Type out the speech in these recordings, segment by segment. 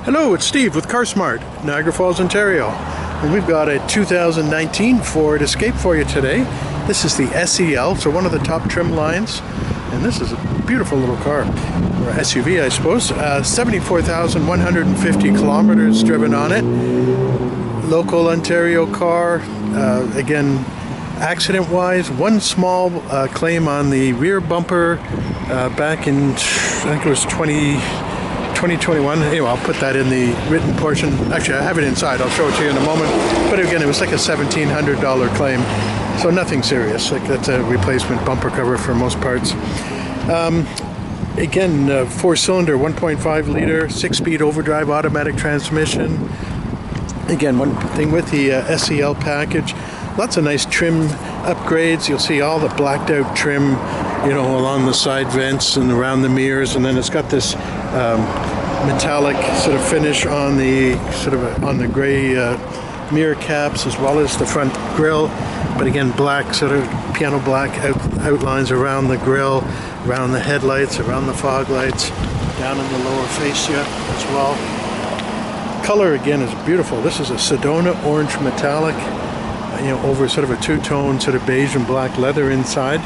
Hello, it's Steve with CarSmart, Niagara Falls, Ontario. And we've got a 2019 Ford Escape for you today. This is the SEL, so one of the top trim lines. And this is a beautiful little car, or SUV I suppose. 74,150 kilometers driven on it. Local Ontario car. Again, accident-wise, one small claim on the rear bumper back in, I think it was 2021. Anyway, I'll put that in the written portion. Actually, I have it inside. I'll show it to you in a moment. But again, it was like a $1,700 claim. So nothing serious. Like that's a replacement bumper cover for most parts. Again, four-cylinder, 1.5 liter, 6-speed overdrive automatic transmission. Again, one thing with the SEL package, lots of nice trim upgrades. You'll see all the blacked out trim, you know, along the side vents and around the mirrors, and then it's got this metallic sort of finish on the on the gray mirror caps, as well as the front grille. But again, black, sort of piano black outlines around the grille, around the headlights, around the fog lights, down in the lower fascia as well. Color again is beautiful. This is a Sedona orange metallic, you know, over sort of a two-tone sort of beige and black leather inside.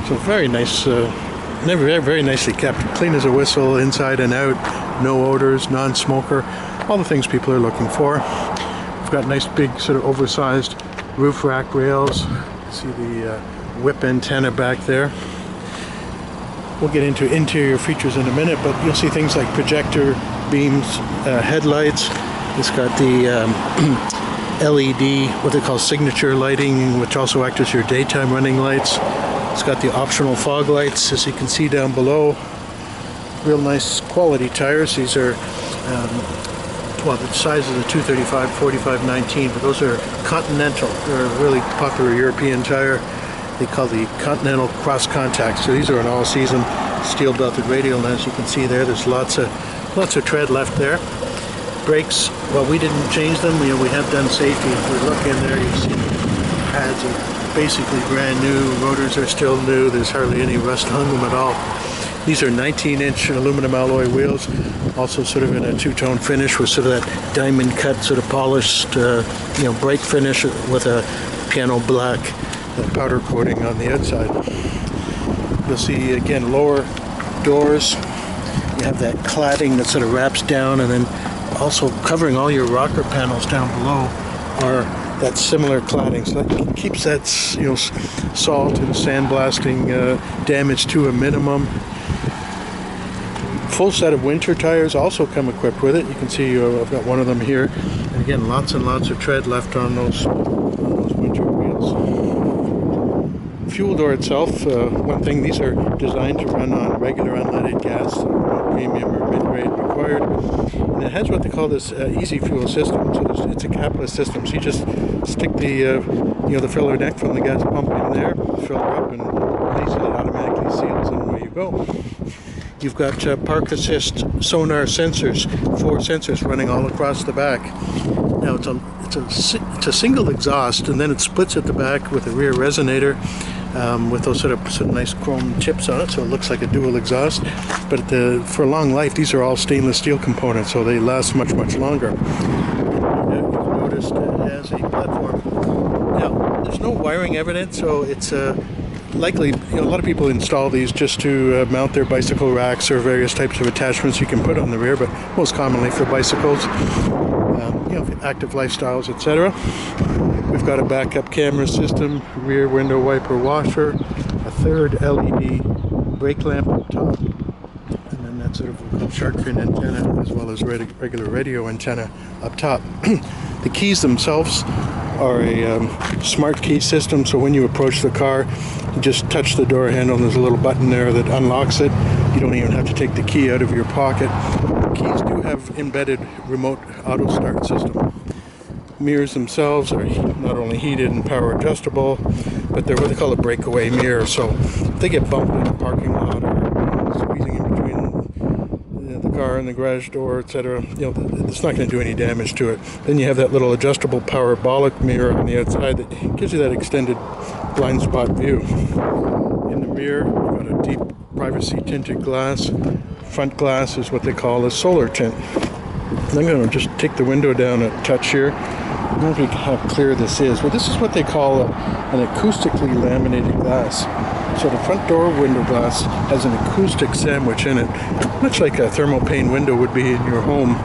So very nice, very nicely kept. Clean as a whistle, inside and out. No odors, non-smoker. All the things people are looking for. We've got nice big sort of oversized roof rack rails. See the whip antenna back there. We'll get into interior features in a minute, but you'll see things like projector beams, headlights. It's got the LED, what they call signature lighting, which also acts as your daytime running lights. It's got the optional fog lights, as you can see down below. Real nice quality tires. These are, well, the size of the 235, 45, 19, but those are Continental. They're a really popular European tire. They call the Continental Cross Contact. So these are an all-season steel belted radial, and as you can see there, there's lots of tread left there. Brakes, well, we didn't change them. You know, we have done safety. If we look in there, you see pads are basically brand new. Rotors are still new. There's hardly any rust on them at all. These are 19-inch aluminum alloy wheels, also sort of in a two-tone finish with sort of that diamond cut, sort of polished, you know, brake finish with a piano black powder coating on the outside. You'll see again lower doors. You have that cladding that sort of wraps down, and then also covering all your rocker panels down below are that similar cladding. So that keeps that, you know, salt and sandblasting damage to a minimum. Full set of winter tires also come equipped with it. You can see I've got one of them here. And again, lots and lots of tread left on those winter wheels. Fuel door itself, one thing, these are designed to run on regular unleaded gas, no premium or mid-grade required. And it has what they call this easy fuel system. So it's a capless system. So you just stick the you know, the filler neck from the gas pump in there, fill her up, and release it. It automatically seals, and away you go. You've got park assist sonar sensors, 4 sensors running all across the back. Now it's a single exhaust, and then it splits at the back with a rear resonator with those sort of nice chrome tips on it, so it looks like a dual exhaust. But for long life, these are all stainless steel components, so they last much longer. You've noticed it has a platform. Now there's no wiring evidence, so it's likely, you know, a lot of people install these just to mount their bicycle racks or various types of attachments you can put on the rear, but most commonly for bicycles, you know, active lifestyles, etc. We've got a backup camera system, rear window wiper washer, a third LED brake lamp up top, and then that sort of shark fin antenna, as well as regular radio antenna up top. The keys themselves are a smart key system, so when you approach the car, you just touch the door handle, and there's a little button there that unlocks it. You don't even have to take the key out of your pocket. The keys do have embedded remote auto start system. Mirrors themselves are not only heated and power adjustable, but they're what they call a breakaway mirror, so if they get bumped in a parking lot or, you know, squeezing in between, you know, the car and the garage door, etc., you know, it's not going to do any damage to it. Then you have that little adjustable parabolic mirror on the outside that gives you that extended blind spot view. In the rear, you've got a deep privacy tinted glass. Front glass is what they call a solar tint. I'm going to just take the window down a touch here. I don't know how clear this is, but this is what they call an acoustically laminated glass. So the front door window glass has an acoustic sandwich in it, much like a thermal pane window would be in your home.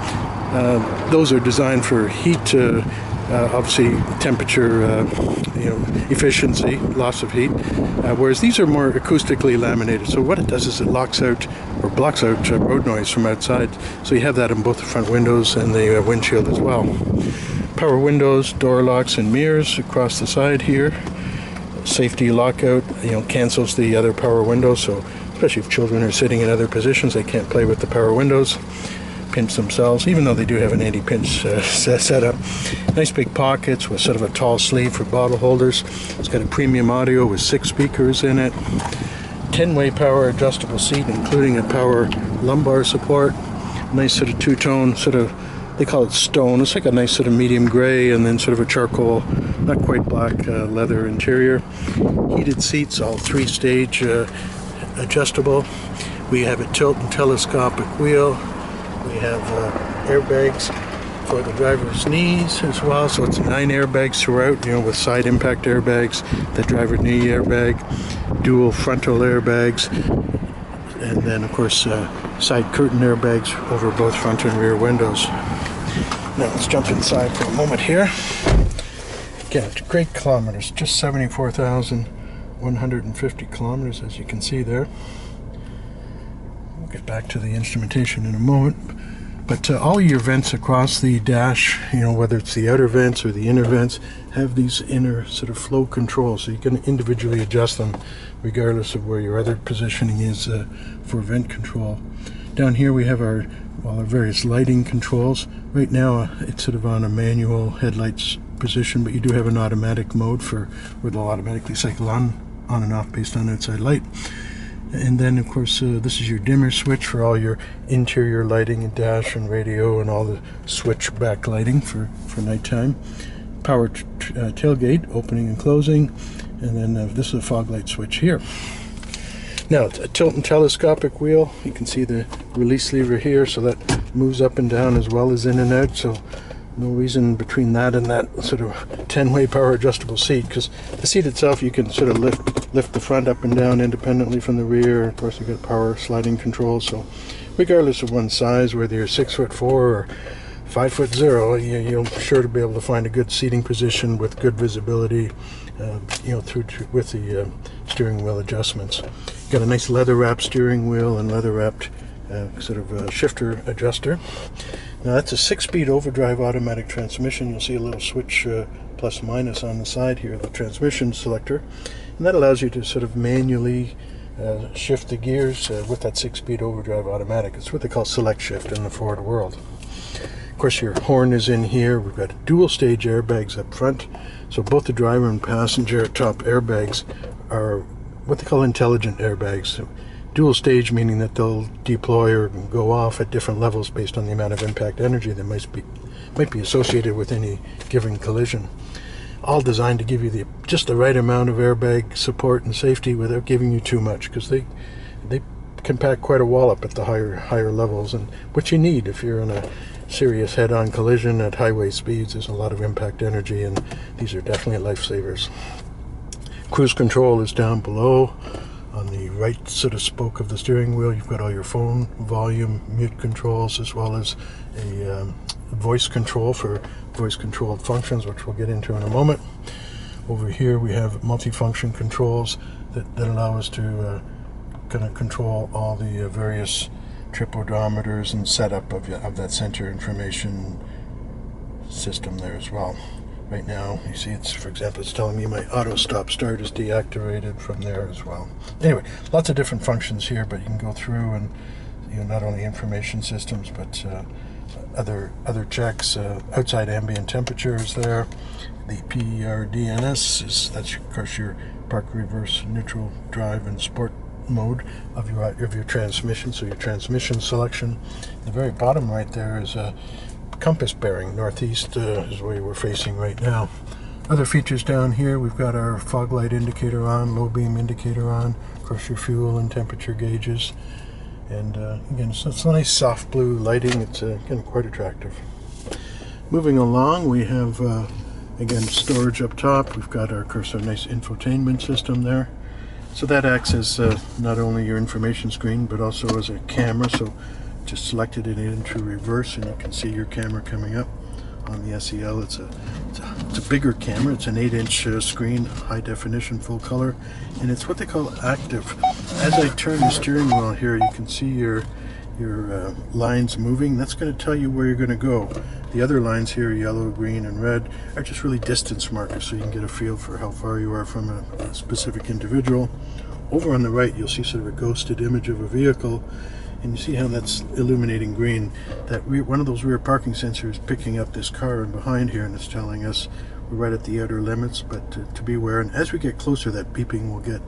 Those are designed for heat, obviously temperature, efficiency, loss of heat, whereas these are more acoustically laminated. So what it does is it locks out or blocks out road noise from outside. So you have that in both the front windows and the windshield as well. Power windows, door locks and mirrors across the side here. Safety lockout, cancels the other power windows, so especially if children are sitting in other positions, they can't play with the power windows. Pinch themselves, even though they do have an anti-pinch setup. Nice big pockets with sort of a tall sleeve for bottle holders. It's got a premium audio with 6 speakers in it. 10-way power adjustable seat, including a power lumbar support. Nice sort of two-tone, they call it stone. It's like a nice sort of medium gray and then sort of a charcoal, not quite black leather interior. Heated seats, all 3-stage adjustable. We have a tilt and telescopic wheel. We have airbags for the driver's knees as well, so it's 9 airbags throughout, with side impact airbags, the driver knee airbag, dual frontal airbags, and then of course side curtain airbags over both front and rear windows. Now let's jump inside for a moment here. Again, great kilometers, just 74,150 kilometers, as you can see there. We'll get back to the instrumentation in a moment. But all your vents across the dash, whether it's the outer vents or the inner vents, have these inner sort of flow controls, so you can individually adjust them regardless of where your other positioning is for vent control. Down here we have our various lighting controls. Right now it's sort of on a manual headlights position, but you do have an automatic mode where they'll automatically cycle on and off based on outside light. And then of course this is your dimmer switch for all your interior lighting and dash and radio and all the switch back lighting for nighttime. Power tailgate opening and closing, and then this is a fog light switch here. Now it's a tilt and telescopic wheel. You can see the release lever here, so that moves up and down as well as in and out, so no reason between that and that sort of 10-way power adjustable seat, because the seat itself you can sort of lift the front up and down independently from the rear. Of course, you've got power sliding controls, so regardless of one's size, whether you're 6'4" or 5'0", you're sure to be able to find a good seating position with good visibility, with the steering wheel adjustments. You've got a nice leather wrapped steering wheel and leather wrapped shifter adjuster. Now that's a 6-speed overdrive automatic transmission. You'll see a little switch plus minus on the side here, the transmission selector, and that allows you to sort of manually shift the gears with that 6-speed overdrive automatic. It's what they call select shift in the Ford world. Of course, your horn is in here. We've got dual stage airbags up front, so both the driver and passenger top airbags are what they call intelligent airbags. So dual stage meaning that they'll deploy or go off at different levels based on the amount of impact energy that might be associated with any given collision. All designed to give you just the right amount of airbag support and safety without giving you too much, because they can pack quite a wallop at the higher levels, and what you need if you're in a serious head-on collision at highway speeds. There's a lot of impact energy, and these are definitely lifesavers. Cruise control is down below on the right sort of spoke of the steering wheel. You've got all your phone volume, mute controls, as well as a voice control for voice controlled functions, which we'll get into in a moment. Over here we have multifunction controls that allow us to kind of control all the various trip odometers and setup of that center information system there as well. Right now, you see, for example, it's telling me my auto stop start is deactivated from there as well. Anyway, lots of different functions here, but you can go through and not only information systems, but other checks. Outside ambient temperature is there. The PRDNS that's of course your park, reverse, neutral, drive, and sport mode of your transmission. So your transmission selection. The very bottom right there is a compass bearing. Northeast is where we're facing right now. Other features down here, we've got our fog light indicator on, low beam indicator on, of course your fuel and temperature gauges, And again, it's a nice soft blue lighting. It's again quite attractive. Moving along, we have again storage up top. We've got our nice infotainment system there. So that acts as not only your information screen, but also as a camera. So just selected it into reverse, and you can see your camera coming up on the SEL. It's a bigger camera. It's an 8-inch screen, high definition, full color, and it's what they call active. As I turn the steering wheel here, you can see your lines moving. That's going to tell you where you're going to go. The other lines here, yellow, green, and red, are just really distance markers, so you can get a feel for how far you are from a specific individual. Over on the right, you'll see sort of a ghosted image of a vehicle, and you see how that's illuminating green. That one of those rear parking sensors picking up this car in behind here, and it's telling us we're right at the outer limits, but to be aware. And as we get closer, that beeping will get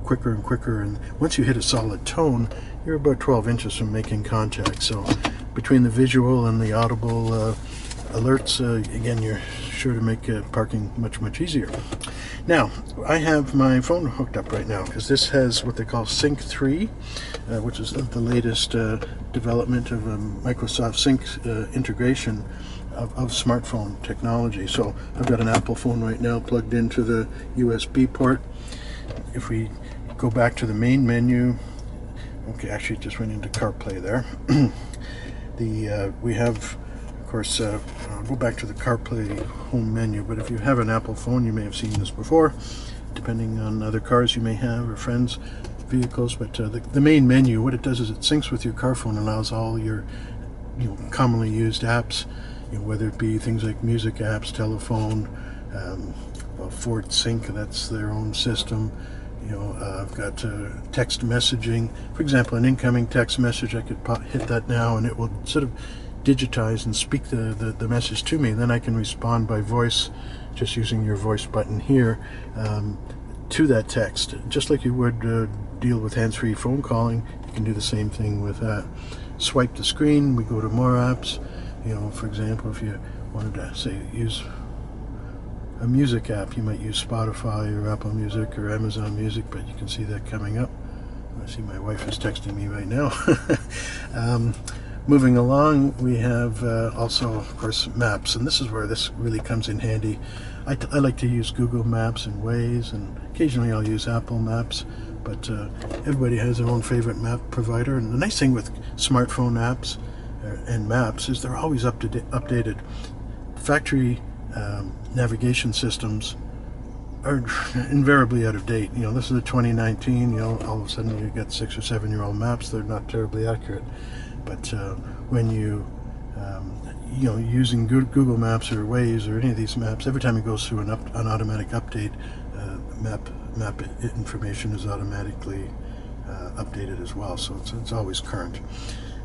quicker and quicker, and once you hit a solid tone, you're about 12 inches from making contact. So between the visual and the audible alerts, again, you're sure to make parking much easier. Now, I have my phone hooked up right now because this has what they call Sync 3, which is the latest development of Microsoft Sync integration of smartphone technology. So I've got an Apple phone right now plugged into the USB port. If we go back to the main menu, okay, actually it just went into CarPlay there. We have, of course, I'll go back to the CarPlay home menu, but if you have an Apple phone, you may have seen this before, depending on other cars you may have or friends' vehicles. But the main menu, what it does is it syncs with your car phone, allows all your commonly used apps, whether it be things like music apps, telephone, Ford Sync, that's their own system. I've got text messaging. For example, an incoming text message, I could hit that now, and it will sort of digitize and speak the message to me. Then I can respond by voice, just using your voice button here, to that text. Just like you would deal with hands-free phone calling, you can do the same thing with that. Swipe the screen, we go to more apps. For example, if you wanted to, say, use a music app, you might use Spotify or Apple Music or Amazon Music, but you can see that coming up. I see my wife is texting me right now. Moving along, we have also, of course, maps, and this is where this really comes in handy. I like to use Google Maps and Waze, and occasionally I'll use Apple Maps, but everybody has their own favorite map provider. And the nice thing with smartphone apps and maps is they're always updated. Factory navigation systems are invariably out of date. This is a 2019. All of a sudden you get 6 or 7 year old maps. They're not terribly accurate. But when using Google Maps or Waze or any of these maps, every time it goes through an automatic update, map information is automatically updated as well. So it's always current.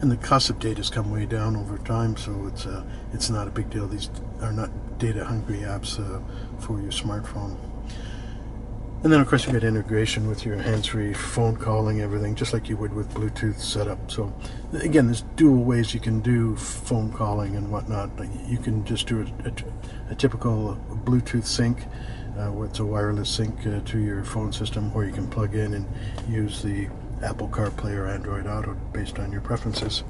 And the cost of data has come way down over time, so it's not a big deal. These are not data-hungry apps for your smartphone. And then, of course, you get integration with your hands-free phone calling, everything, just like you would with Bluetooth setup. So, again, there's dual ways you can do phone calling and whatnot. You can just do a typical Bluetooth sync, where it's a wireless sync to your phone system, or you can plug in and use the Apple CarPlay or Android Auto based on your preferences.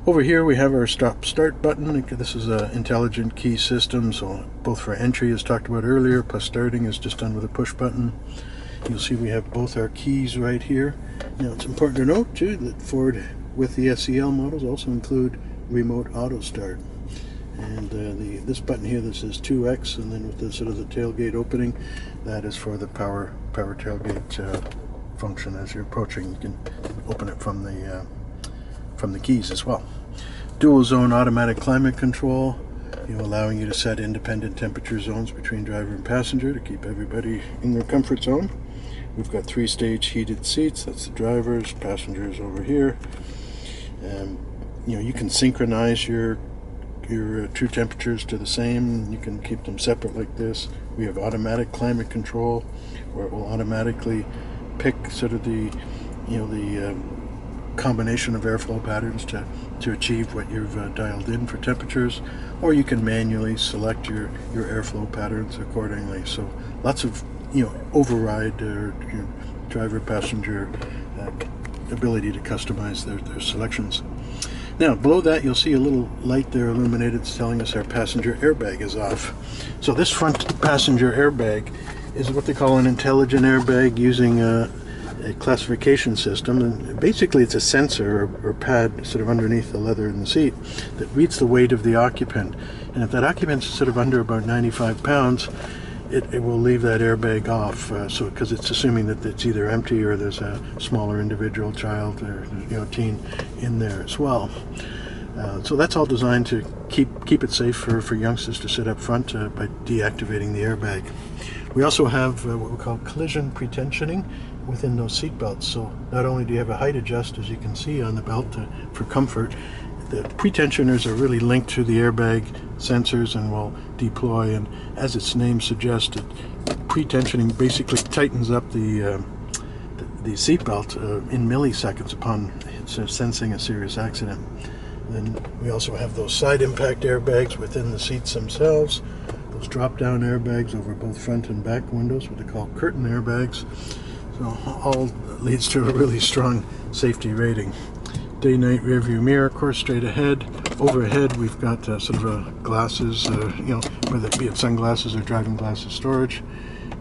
Over here we have our stop-start button. This is an intelligent key system, so both for entry, as talked about earlier, plus starting is just done with a push button. You'll see we have both our keys right here. Now it's important to note too that Ford with the SEL models also include remote auto start. And this button here that says 2X, and then with the sort of the tailgate opening, that is for the power tailgate function. As you're approaching, you can open it from the keys as well. Dual zone automatic climate control, allowing you to set independent temperature zones between driver and passenger to keep everybody in their comfort zone. We've got 3-stage heated seats. That's the drivers, passengers over here. You can synchronize your true temperatures to the same. You can keep them separate like this. We have automatic climate control, where it will automatically pick sort of the combination of airflow patterns to achieve what you've dialed in for temperatures, or you can manually select your airflow patterns accordingly. So lots of override or driver passenger ability to customize their selections. Now, below that, you'll see a little light there illuminated telling us our passenger airbag is off. So this front passenger airbag is what they call an intelligent airbag using a classification system. And basically, it's a sensor or pad sort of underneath the leather in the seat that reads the weight of the occupant. And if that occupant's sort of under about 95 pounds, it will leave that airbag off, because it's assuming that it's either empty or there's a smaller individual, child, or teen in there as well. So that's all designed to keep it safe for youngsters to sit up front by deactivating the airbag. We also have what we call collision pretensioning within those seat belts. So not only do you have a height adjust, as you can see on the belt for comfort, the pretensioners are really linked to the airbag sensors and will deploy, and as its name suggests, pretensioning basically tightens up the seatbelt in milliseconds upon sensing a serious accident. Then we also have those side impact airbags within the seats themselves, those drop down airbags over both front and back windows, what they call curtain airbags. So all leads to a really strong safety rating. Day-night rear view mirror, of course, straight ahead. Overhead, we've got sort of a glasses, whether it be it sunglasses or driving glasses storage.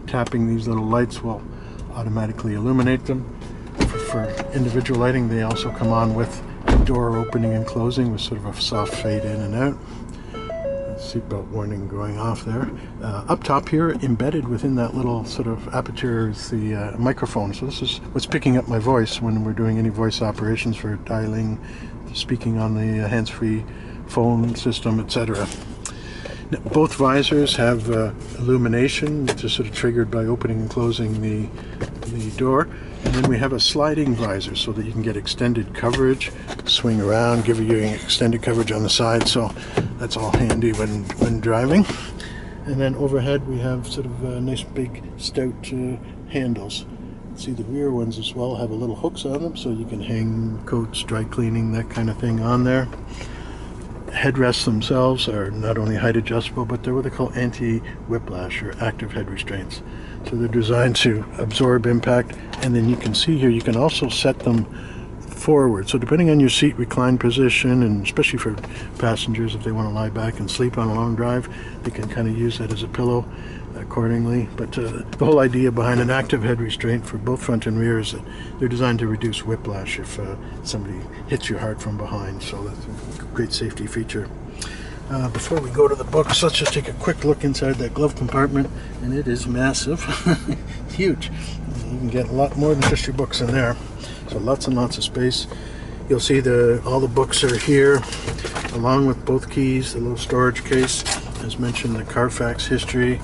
Tapping these little lights will automatically illuminate them. For individual lighting, they also come on with door opening and closing with sort of a soft fade in and out. Seatbelt warning going off there. Up top here, embedded within that little sort of aperture, is the microphone. So this is what's picking up my voice when we're doing any voice operations for dialing, speaking on the hands-free phone system, etc. Both visors have illumination, which is sort of triggered by opening and closing the door. And then we have a sliding visor so that you can get extended coverage, swing around, give you extended coverage on the side. So that's all handy when driving. And then overhead we have sort of nice big stout handles. See, the rear ones as well have a little hooks on them, so you can hang coats, dry cleaning, that kind of thing on there. Headrests themselves are not only height adjustable, but they're what they call anti-whiplash or active head restraints. So they're designed to absorb impact, and then you can see here you can also set them forward. So depending on your seat recline position, and especially for passengers if they want to lie back and sleep on a long drive, they can kind of use that as a pillow accordingly. But the whole idea behind an active head restraint for both front and rear is that they're designed to reduce whiplash if somebody hits you hard from behind. So that's a great safety feature. Before we go to the books, let's just take a quick look inside that glove compartment, and it is massive. Huge. You can get a lot more than just your books in there. So lots and lots of space. You'll see all the books are here, along with both keys, the little storage case. As mentioned, the Carfax history.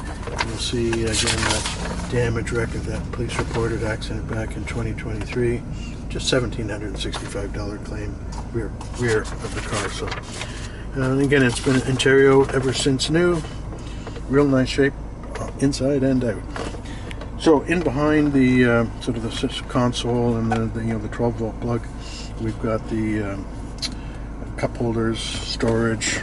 You'll see again that damage record, that police reported accident back in 2023. Just $1,765 claim rear of the car. So and again, it's been Ontario ever since new. Real nice shape, inside and out. So in behind the sort of the console and the 12-volt plug, we've got the cup holders, storage,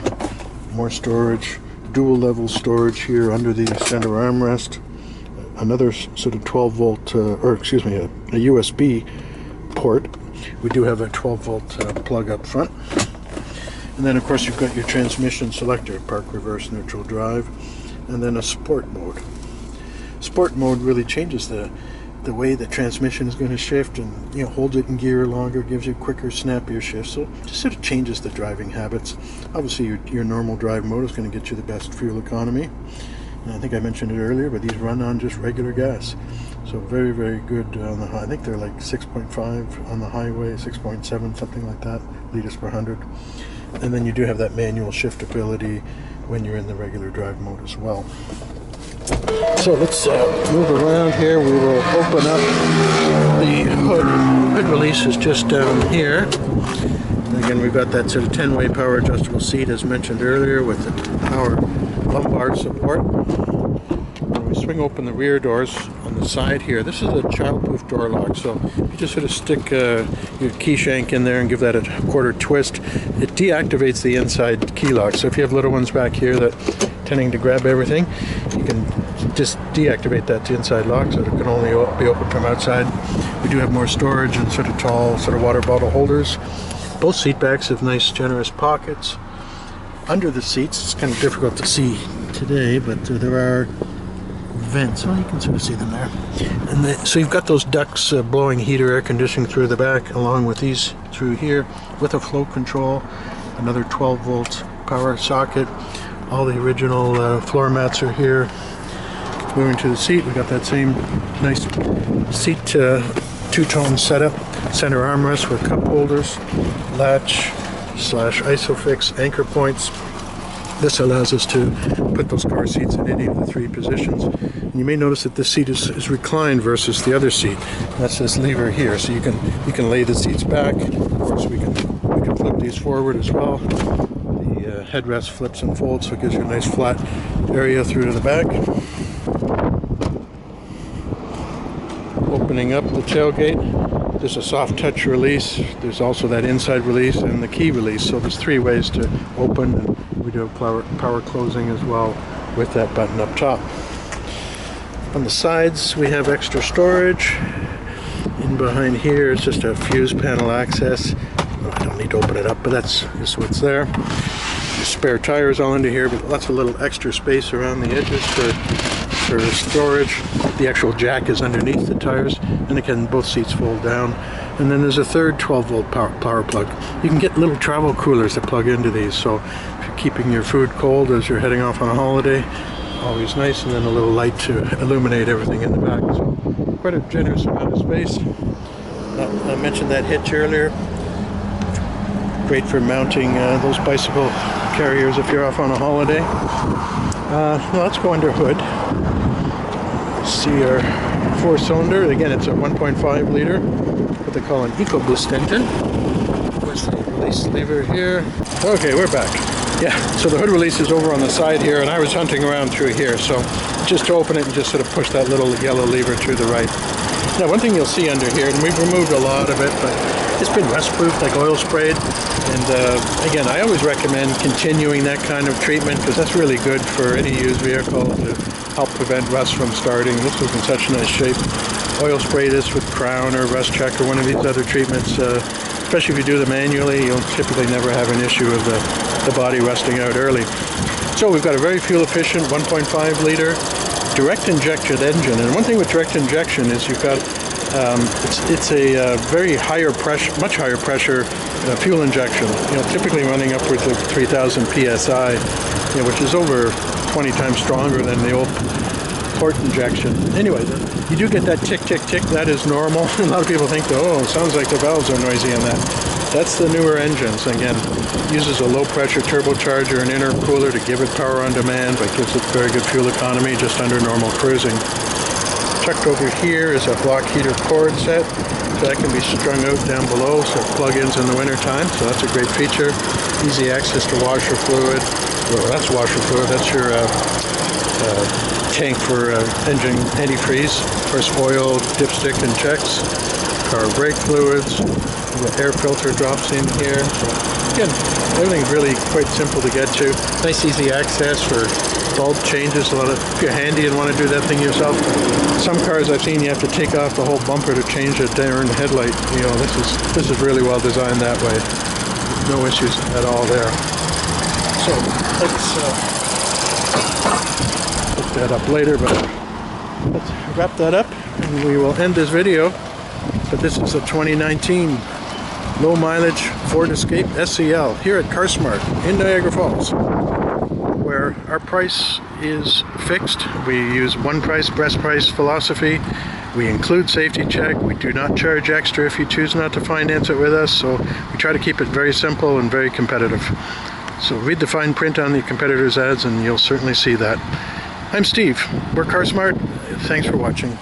more storage, dual level storage here under the center armrest. Another sort of 12-volt, a USB port. We do have a 12-volt plug up front. And then of course you've got your transmission selector, park, reverse, neutral, drive, and then a sport mode. Sport mode really changes the way the transmission is going to shift, and holds it in gear longer, gives you quicker, snappier shifts. So just sort of changes the driving habits. Obviously your normal drive mode is going to get you the best fuel economy. And I think I mentioned it earlier, but these run on just regular gas. So very, very good on the high. I think they're like 6.5 on the highway, 6.7, something like that, liters per 100. And then you do have that manual shift ability when you're in the regular drive mode as well. So let's move around here. We will open up the hood. Hood release is just down here. And again, we've got that sort of 10-way power adjustable seat as mentioned earlier with the power lumbar support. When we swing open the rear doors on the side here, this is a child-proof door lock. So you just sort of stick your key shank in there and give that a quarter twist. It deactivates the inside key lock. So if you have little ones back here that tending to grab everything, you can just deactivate that inside lock so it can only be opened from outside. We do have more storage and sort of tall sort of water bottle holders. Both seat backs have nice generous pockets. Under the seats, it's kind of difficult to see today, but there are vents. Oh, you can sort of see them there. And so you've got those ducts blowing heater air conditioning through the back, along with these through here, with a flow control, another 12-volt power socket. All the original floor mats are here. Moving to the seat, we got that same nice seat two-tone setup. Center armrest with cup holders, latch / isofix anchor points. This allows us to put those car seats in any of the 3 positions. And you may notice that this seat is reclined versus the other seat. That's this lever here, so you can lay the seats back. Of course, we can flip these forward as well. The headrest flips and folds, so it gives you a nice flat area through to the back. Opening up the tailgate, there's a soft touch release. There's also that inside release and the key release. So there's 3 ways to open, and we do have power closing as well with that button up top. On the sides we have extra storage. In behind here is just a fuse panel access. I don't need to open it up, but that's just what's there. There's spare tires all under here, but lots of little extra space around the edges for storage. The actual jack is underneath the tires, and again both seats fold down. And then there's a third 12-volt power plug. You can get little travel coolers that plug into these, so if you're keeping your food cold as you're heading off on a holiday, always nice. And then a little light to illuminate everything in the back, so quite a generous amount of space. I mentioned that hitch earlier. Great for mounting those bicycle carriers if you're off on a holiday. Well, let's go under hood. See our 4-cylinder. Again, it's a 1.5 liter, what they call an EcoBoost engine. Where's the release lever here? Okay, we're back. Yeah, so the hood release is over on the side here, and I was hunting around through here, so just to open it and just sort of push that little yellow lever to the right. Now, one thing you'll see under here, and we've removed a lot of it, but it's been rust-proof, like oil sprayed. And again, I always recommend continuing that kind of treatment, because that's really good for any used vehicle to help prevent rust from starting. This was in such nice shape. Oil spray this with Crown or Rust Check or one of these other treatments. Especially if you do them manually, you'll typically never have an issue of the body rusting out early. So we've got a very fuel efficient 1.5 liter direct injection engine. And one thing with direct injection is you've got it's a very higher pressure, much higher pressure fuel injection. Typically running upwards of 3,000 psi, which is over 20 times stronger than the old port injection. Anyway, you do get that tick, tick, tick. That is normal. A lot of people think, oh, it sounds like the valves are noisy on that. That's the newer engines. Again, uses a low pressure turbocharger and intercooler to give it power on demand, but gives it very good fuel economy just under normal cruising. Tucked over here is a block heater cord set, so that can be strung out down below, so plug-ins in the winter time. So that's a great feature. Easy access to washer fluid. Well, that's washer fluid. That's your tank for engine antifreeze. Of course, oil, dipstick, and checks. Car brake fluids. The air filter drops in here. So again, everything's really quite simple to get to. Nice, easy access for bulb changes. If you're handy and want to do that thing yourself. Some cars I've seen you have to take off the whole bumper to change a darn headlight. This is really well designed that way. No issues at all there. So let's look that up later, but let's wrap that up and we will end this video. But this is a 2019 low mileage Ford Escape SEL here at CarSmart in Niagara Falls, where our price is fixed. We use one price, best price philosophy. We include safety check. We do not charge extra if you choose not to finance it with us. So we try to keep it very simple and very competitive. So read the fine print on the competitors' ads and you'll certainly see that. I'm Steve. We're CarSmart. Thanks for watching.